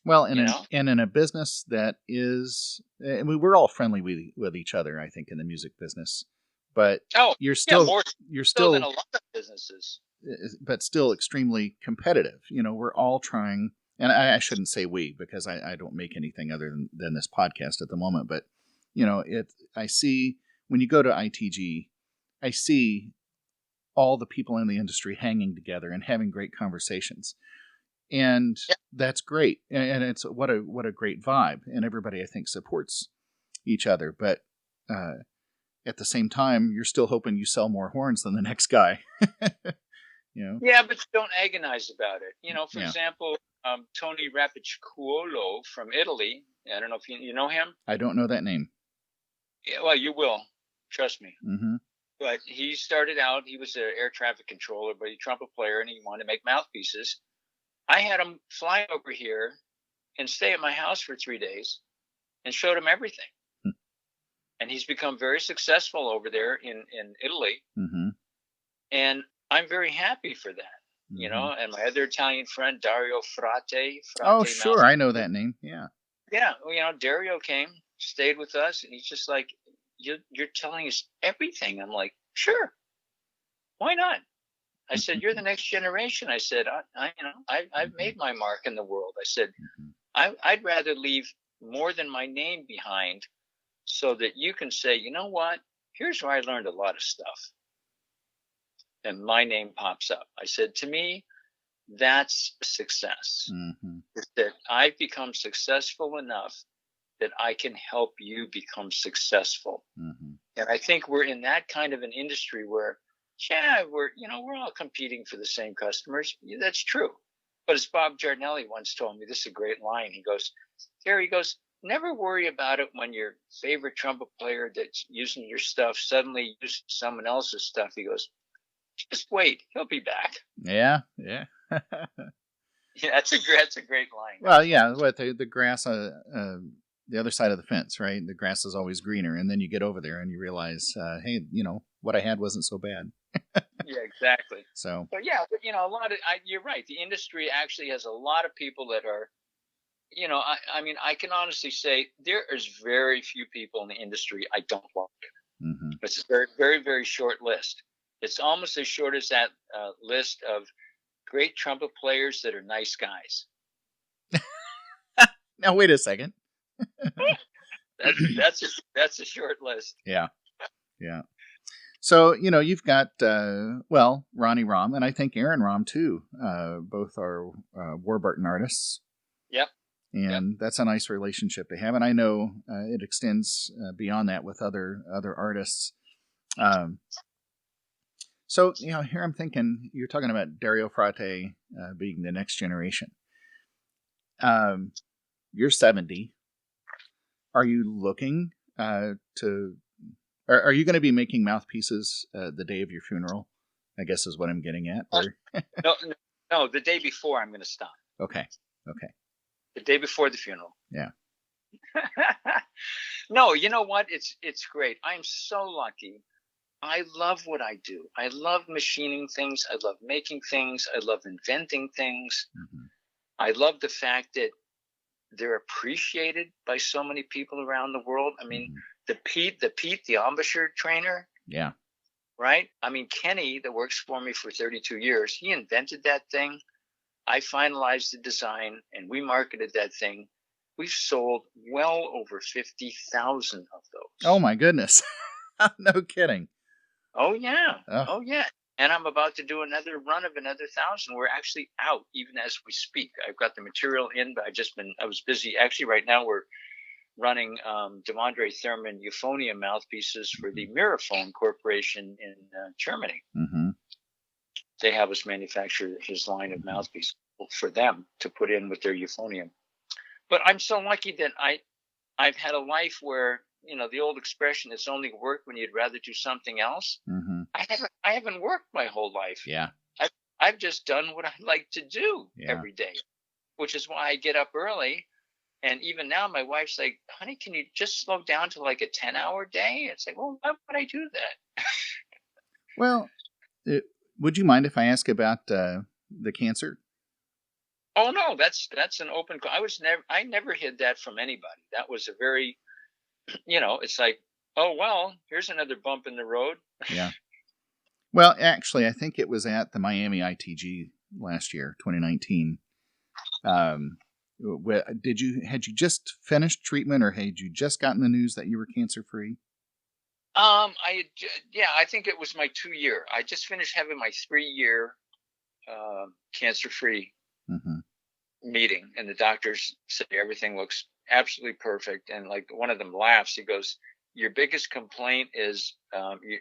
[SPEAKER 2] Well, in a business that is, I mean, we're all friendly with each other, I think, in the music business, but you're still
[SPEAKER 1] than a lot of businesses,
[SPEAKER 2] but still extremely competitive. You know, we're all trying, and I shouldn't say we, because I don't make anything other than this podcast at the moment, but you know, I see when you go to ITG, I see all the people in the industry hanging together and having great conversations. And that's great. And it's what a great vibe. And everybody, I think, supports each other. But at the same time, you're still hoping you sell more horns than the next guy. You know?
[SPEAKER 1] Yeah, but don't agonize about it. You know, for example, Tony Rapicciuolo from Italy. I don't know if you know him.
[SPEAKER 2] I don't know that name.
[SPEAKER 1] Yeah, well, you will. Trust me.
[SPEAKER 2] Mm-hmm.
[SPEAKER 1] But he started out, he was an air traffic controller, but he's a trumpet player, and he wanted to make mouthpieces. I had him fly over here and stay at my house for 3 days and showed him everything. And he's become very successful over there in Italy.
[SPEAKER 2] Mm-hmm.
[SPEAKER 1] And I'm very happy for that, you know. And my other Italian friend, Dario Frate.
[SPEAKER 2] Oh, sure. I know that name. Yeah.
[SPEAKER 1] Yeah. Well, you know, Dario came, stayed with us, and he's just like, you're telling us everything. I'm like, sure. Why not? I said, you're the next generation. I said, I've made my mark in the world. I said, I'd rather leave more than my name behind so that you can say, you know what? Here's where I learned a lot of stuff. And my name pops up. I said, to me, that's success. Mm-hmm. That I've become successful enough that I can help you become successful. Mm-hmm. And I think we're in that kind of an industry where, we're all competing for the same customers. Yeah, that's true. But as Bob Giardinelli once told me, this is a great line. He goes, Gary, never worry about it when your favorite trumpet player that's using your stuff suddenly uses someone else's stuff. He goes, just wait, he'll be back.
[SPEAKER 2] Yeah.
[SPEAKER 1] Yeah, that's a great line.
[SPEAKER 2] Well, yeah, what the grass the other side of the fence, right? The grass is always greener, and then you get over there and you realize, hey, you know, what I had wasn't so bad.
[SPEAKER 1] Yeah, exactly.
[SPEAKER 2] So,
[SPEAKER 1] but yeah, but you know, you're right. The industry actually has a lot of people that are, you know, I mean, I can honestly say there is very few people in the industry I don't like. Mm-hmm. It's a very, very, very short list. It's almost as short as that list of great trumpet players that are nice guys.
[SPEAKER 2] Now, wait a second.
[SPEAKER 1] That's a short list.
[SPEAKER 2] Yeah. Yeah. So, you know, you've got, Ronnie Rahm, and I think Aaron Rahm, too. Both are Warburton artists.
[SPEAKER 1] Yep.
[SPEAKER 2] And that's a nice relationship to have. And I know it extends beyond that with other artists. So, you know, here I'm thinking, you're talking about Dario Frate being the next generation. You're 70. Are you looking to... Are you going to be making mouthpieces the day of your funeral? I guess is what I'm getting at. Or...
[SPEAKER 1] No. The day before, I'm going to stop.
[SPEAKER 2] Okay.
[SPEAKER 1] The day before the funeral.
[SPEAKER 2] Yeah.
[SPEAKER 1] No, you know what? It's great. I'm so lucky. I love what I do. I love machining things. I love making things. I love inventing things.
[SPEAKER 2] Mm-hmm.
[SPEAKER 1] I love the fact that they're appreciated by so many people around the world. I mean,
[SPEAKER 2] Mm-hmm.
[SPEAKER 1] the embouchure trainer.
[SPEAKER 2] Yeah.
[SPEAKER 1] Right? I mean, Kenny, that works for me for 32 years, he invented that thing. I finalized the design and we marketed that thing. We've sold well over 50,000 of
[SPEAKER 2] Oh,
[SPEAKER 1] those.
[SPEAKER 2] my goodness. No kidding.
[SPEAKER 1] Oh, yeah.
[SPEAKER 2] Oh.
[SPEAKER 1] Oh, yeah. And I'm about to do another run of another 1,000. We're actually out even as we speak. I've got the material in, but I was busy. Actually, right now we're running Demandre Thurman euphonium mouthpieces for the Miraphone Corporation in Germany.
[SPEAKER 2] Mm-hmm.
[SPEAKER 1] They have us manufacture his line of mouthpieces for them to put in with their euphonium. But I'm so lucky that I've had a life where, you know, the old expression, it's only work when you'd rather do something else.
[SPEAKER 2] Mm-hmm.
[SPEAKER 1] I haven't worked my whole life.
[SPEAKER 2] Yeah.
[SPEAKER 1] I've just done what I like to do every day, which is why I get up early. And even now, my wife's like, honey, can you just slow down to like a 10-hour day? It's like, well, why would I do that?
[SPEAKER 2] Well, would you mind if I ask about the cancer?
[SPEAKER 1] Oh no, that's an open. I never hid that from anybody. That was a very, you know, it's like, oh well, here's another bump in the road.
[SPEAKER 2] Yeah. Well, actually, I think it was at the Miami ITG last year, 2019. Had you just finished treatment, or had you just gotten the news that you were cancer free?
[SPEAKER 1] I think it was my 2-year. I just finished having my 3-year cancer free meeting, and the doctors say everything looks absolutely perfect. And like one of them laughs. He goes, "Your biggest complaint is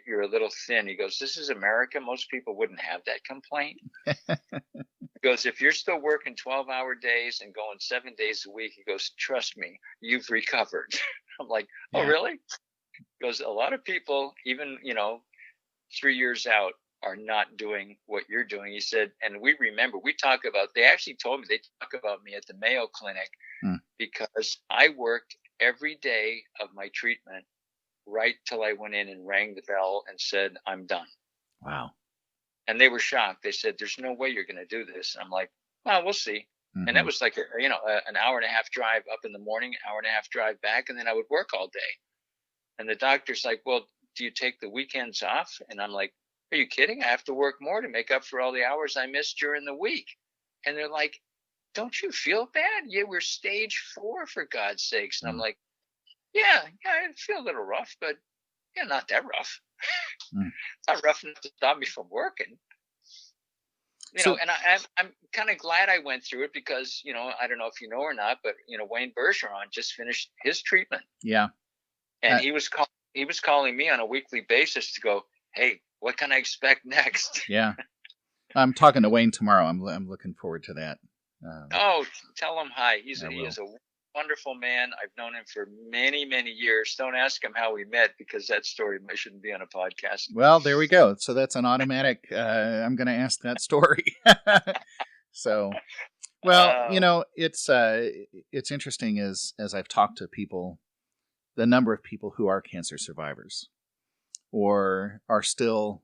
[SPEAKER 1] you're a little thin." He goes, "This is America. Most people wouldn't have that complaint." He goes, "If you're still working 12-hour days and going 7 days a week," he goes, "trust me, you've recovered." I'm like, "Oh,
[SPEAKER 2] Yeah.
[SPEAKER 1] really?" He goes, "A lot of people, even, you know, 3 years out, are not doing what you're doing." He said, and they actually told me, they talk about me at the Mayo Clinic because I worked every day of my treatment right till I went in and rang the bell and said, "I'm done."
[SPEAKER 2] Wow.
[SPEAKER 1] And they were shocked. They said, "There's no way you're going to do this." And I'm like, "Well, we'll see."
[SPEAKER 2] Mm-hmm.
[SPEAKER 1] And that was like, an hour and a half drive up in the morning, hour and a half drive back, and then I would work all day. And the doctor's like, "Well, do you take the weekends off?" And I'm like, "Are you kidding? I have to work more to make up for all the hours I missed during the week." And they're like, "Don't you feel bad? Yeah, we're stage 4, for God's sakes." And I'm like, yeah, I feel a little rough, but yeah, not that rough. It's not rough enough to stop me from working. And I'm kind of glad I went through it because, I don't know if you know or not, but, Wayne Bergeron just finished his treatment.
[SPEAKER 2] Yeah.
[SPEAKER 1] And he was calling me on a weekly basis to go, "Hey, what can I expect next?"
[SPEAKER 2] Yeah. I'm talking to Wayne tomorrow. I'm looking forward to that.
[SPEAKER 1] Tell him hi. He is a wonderful man. I've known him for many, many years. Don't ask him how we met because that story shouldn't be on a podcast.
[SPEAKER 2] Well, there we go. So that's an automatic. I'm going to ask that story. So, well, it's interesting as I've talked to people, the number of people who are cancer survivors or are still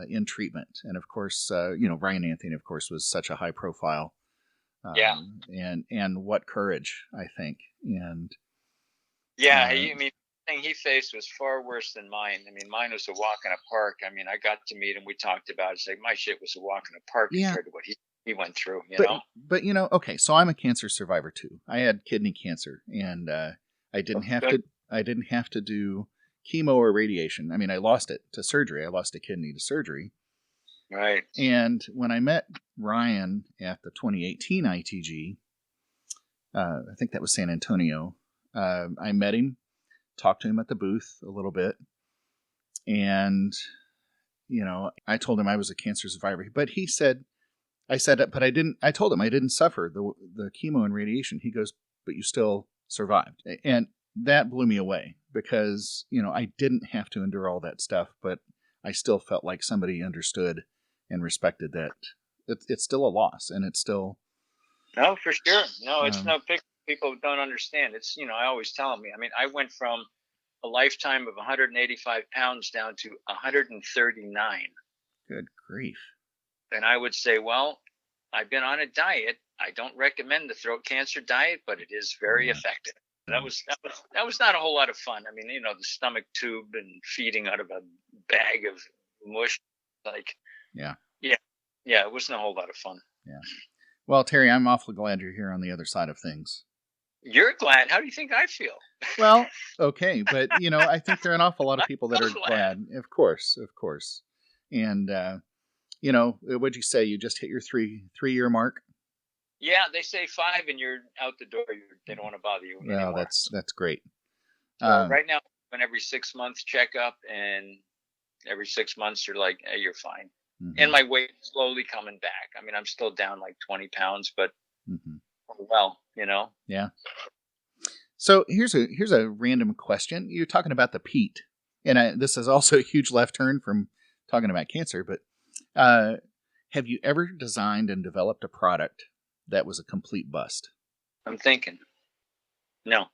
[SPEAKER 2] in treatment. And of course, Ryan Anthony, of course, was such a high profile. And what courage, I think. And
[SPEAKER 1] yeah, I mean, the thing he faced was far worse than mine. I mean, mine was a walk in a park. I mean, I got to meet him. We talked about it. It's like my shit was a walk in a park compared to what he went through.
[SPEAKER 2] But okay, so I'm a cancer survivor too. I had kidney cancer, and I didn't have to do chemo or radiation. I mean, I lost it to surgery. I lost a kidney to surgery.
[SPEAKER 1] Right.
[SPEAKER 2] And when I met Ryan at the 2018 ITG, I think that was San Antonio, I met him, talked to him at the booth a little bit, and, I told him I was a cancer survivor. But he said, I told him I didn't suffer the chemo and radiation. He goes, "But you still survived." And that blew me away because, I didn't have to endure all that stuff, but I still felt like somebody understood and respected that it's still a loss, and it's still...
[SPEAKER 1] No, for sure. No, it's no picture. People don't understand. It's, I always tell them, I mean, I went from a lifetime of 185 pounds down to 139.
[SPEAKER 2] Good grief.
[SPEAKER 1] And I would say, well, I've been on a diet. I don't recommend the throat cancer diet, but it is very effective. That was not a whole lot of fun. I mean, you know, the stomach tube and feeding out of a bag of mush, like, yeah, it wasn't a whole lot of fun.
[SPEAKER 2] Yeah. Well, Terry, I'm awfully glad you're here on the other side of things.
[SPEAKER 1] You're glad. How do you think I feel?
[SPEAKER 2] Well, okay, but you know, I think there are an awful lot of people that are glad. Of course. And you know, what'd you say? You just hit your 3-year mark?
[SPEAKER 1] Yeah, they say 5 and you're out the door. They don't want to bother you anymore.
[SPEAKER 2] Well, that's great.
[SPEAKER 1] So right now, I'm every 6 months checkup, and every 6 months you're like, hey, you're fine. Mm-hmm. And my weight is slowly coming back. I mean, I'm still down like 20 pounds, but well, you know.
[SPEAKER 2] Yeah. So here's a random question. You're talking about the peat, and this is also a huge left turn from talking about cancer, but have you ever designed and developed a product that was a complete bust?
[SPEAKER 1] I'm thinking. No.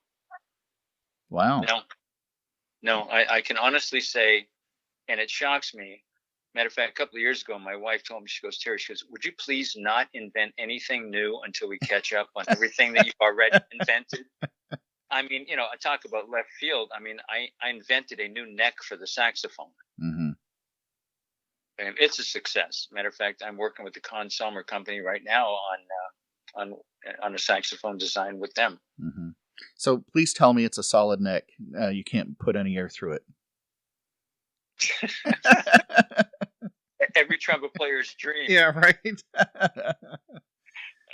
[SPEAKER 2] Wow.
[SPEAKER 1] No, I can honestly say, and it shocks me. Matter of fact, a couple of years ago, my wife told me, she goes, Terry, she goes, would you please not invent anything new until we catch up on everything that you've already invented? I mean, you know, I talk about left field. I mean, I invented a new neck for the saxophone. Mm-hmm. And it's a success. Matter of fact, I'm working with the Con Selmer company right now on a saxophone design with them.
[SPEAKER 2] Mm-hmm. So please tell me it's a solid neck. You can't put any air through it.
[SPEAKER 1] Every trumpet player's dream.
[SPEAKER 2] Yeah, right.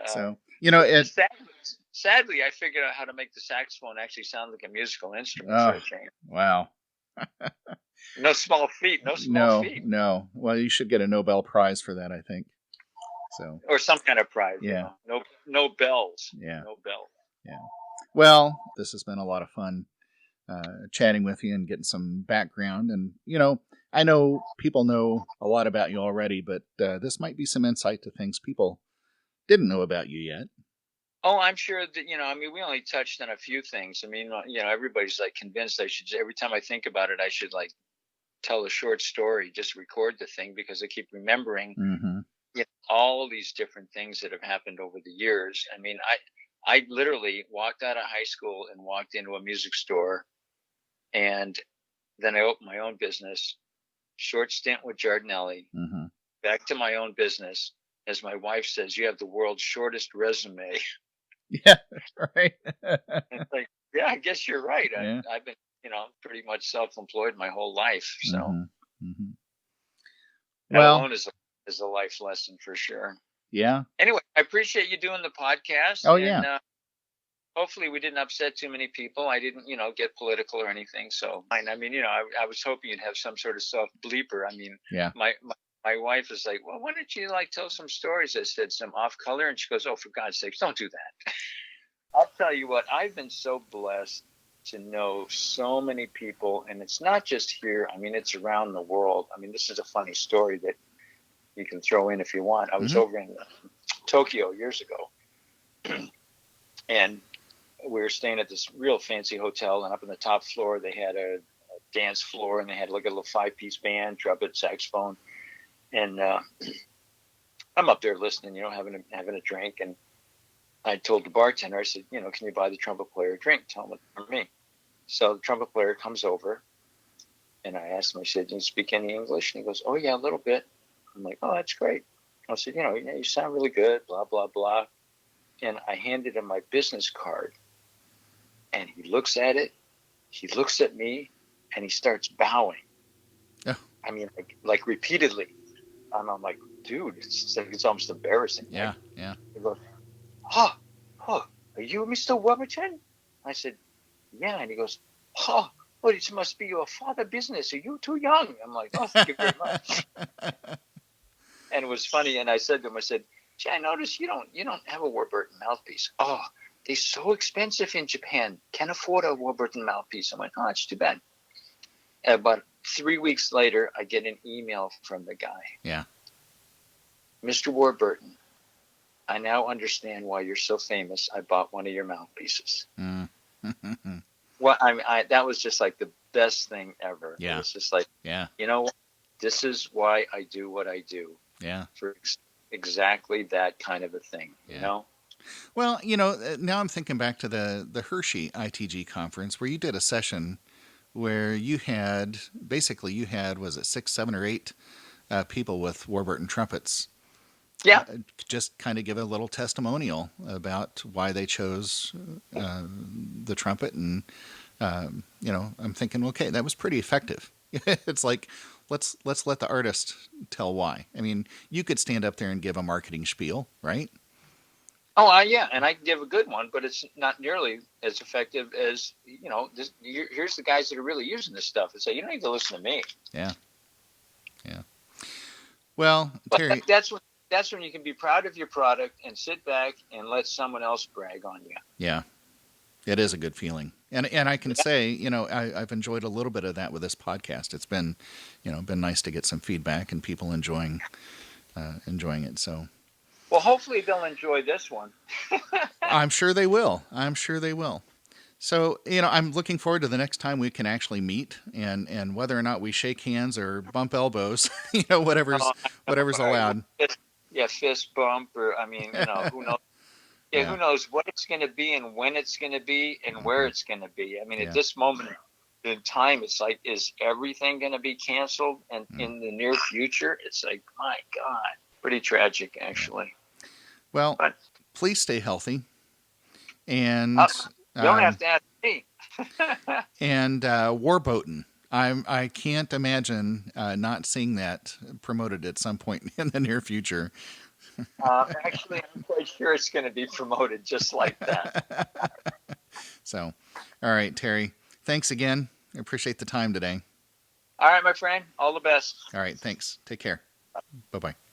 [SPEAKER 2] So, you know,
[SPEAKER 1] sadly, I figured out how to make the saxophone actually sound like a musical instrument for a change.
[SPEAKER 2] Wow.
[SPEAKER 1] No small feat.
[SPEAKER 2] No. Well, you should get a Nobel Prize for that, I think. So.
[SPEAKER 1] Or some kind of prize.
[SPEAKER 2] Yeah.
[SPEAKER 1] You know? No bells.
[SPEAKER 2] Yeah.
[SPEAKER 1] No bells.
[SPEAKER 2] Yeah. Well, this has been a lot of fun chatting with you and getting some background. And, you know, I know people know a lot about you already, but this might be some insight to things people didn't know about you yet.
[SPEAKER 1] Oh, I'm sure that, you know, I mean, we only touched on a few things. I mean, you know, everybody's like convinced I should, every time I think about it, I should like tell a short story, just record the thing, because I keep remembering you know, all these different things that have happened over the years. I mean, I literally walked out of high school and walked into a music store, and then I opened my own business, short stint with Giardinelli, back to my own business. As my wife says, you have the world's shortest resume.
[SPEAKER 2] Yeah, right.
[SPEAKER 1] It's like, yeah, I guess you're right. Yeah. I've been, you know, pretty much self-employed my whole life. So that alone is a life lesson for sure.
[SPEAKER 2] Yeah.
[SPEAKER 1] Anyway, I appreciate you doing the podcast.
[SPEAKER 2] Oh, yeah.
[SPEAKER 1] Hopefully we didn't upset too many people. I didn't, you know, get political or anything. So, I mean, you know, I was hoping you'd have some sort of soft bleeper. I mean, my wife is like, well, why don't you like tell some stories? I said some off color, and she goes, oh, for God's sakes, don't do that. I'll tell you what, I've been so blessed to know so many people, and it's not just here. I mean, it's around the world. I mean, this is a funny story that you can throw in if you want. I was over in Tokyo years ago, and we were staying at this real fancy hotel, and up on the top floor, they had a dance floor, and they had like a little 5-piece band, trumpet, saxophone. And I'm up there listening, you know, having a drink. And I told the bartender, I said, you know, can you buy the trumpet player a drink? Tell him it's for me. So the trumpet player comes over, and I asked him, I said, do you speak any English? And he goes, oh, yeah, a little bit. I'm like, oh, that's great. I said, you know, you sound really good, blah, blah, blah. And I handed him my business card. And he looks at it, he looks at me, and he starts bowing. Oh. I mean, like repeatedly. And I'm like, dude, it's almost embarrassing.
[SPEAKER 2] Yeah,
[SPEAKER 1] right?
[SPEAKER 2] Yeah.
[SPEAKER 1] He goes, are you Mr. Warburton? I said, yeah. And he goes, well, it must be your father business. Are you too young? I'm like, oh, thank you very much. And it was funny. And I said to him, I said, gee, I noticed you don't have a Warburton mouthpiece. Oh, they're so expensive in Japan. Can't afford a Warburton mouthpiece. I'm like, oh, it's too bad. About 3 weeks later, I get an email from the guy.
[SPEAKER 2] Yeah.
[SPEAKER 1] Mr. Warburton, I now understand why you're so famous. I bought one of your mouthpieces. Well, that was just like the best thing ever.
[SPEAKER 2] Yeah.
[SPEAKER 1] It was just like,
[SPEAKER 2] Yeah.
[SPEAKER 1] you know, this is why I do what I do.
[SPEAKER 2] Yeah.
[SPEAKER 1] For exactly that kind of a thing,
[SPEAKER 2] Yeah.
[SPEAKER 1] you know?
[SPEAKER 2] Well, now I'm thinking back to the Hershey ITG conference where you did a session where you had was it 6, 7, or 8 people with Warburton trumpets.
[SPEAKER 1] Yeah.
[SPEAKER 2] Just kind of give a little testimonial about why they chose the trumpet, and I'm thinking, okay, that was pretty effective. It's like let's let the artist tell why. I mean, you could stand up there and give a marketing spiel, right?
[SPEAKER 1] Oh, yeah, and I can give a good one, but it's not nearly as effective as, here's the guys that are really using this stuff and say, you don't need to listen to me.
[SPEAKER 2] Yeah. Yeah. Well,
[SPEAKER 1] But
[SPEAKER 2] Terry,
[SPEAKER 1] that's when you can be proud of your product and sit back and let someone else brag on you.
[SPEAKER 2] yeah, it is a good feeling. And I can say, I've enjoyed a little bit of that with this podcast. It's been, been nice to get some feedback and people enjoying it. So,
[SPEAKER 1] well, hopefully they'll enjoy this one.
[SPEAKER 2] I'm sure they will. So, I'm looking forward to the next time we can actually meet, and whether or not we shake hands or bump elbows, whatever's allowed.
[SPEAKER 1] Fist bump, or who knows? Yeah, who knows what it's going to be and when it's going to be and where it's going to be. I mean, at this moment in time, it's like, is everything going to be canceled and in the near future? It's like, my God, pretty tragic, actually.
[SPEAKER 2] Well, please stay healthy. And
[SPEAKER 1] you don't have to ask me.
[SPEAKER 2] And Warburton. I can't imagine not seeing that promoted at some point in the near future.
[SPEAKER 1] Actually, I'm quite sure it's going to be promoted just like that.
[SPEAKER 2] So, all right, Terry. Thanks again. I appreciate the time today.
[SPEAKER 1] All right, my friend. All the best.
[SPEAKER 2] All right, thanks. Take care. Bye-bye.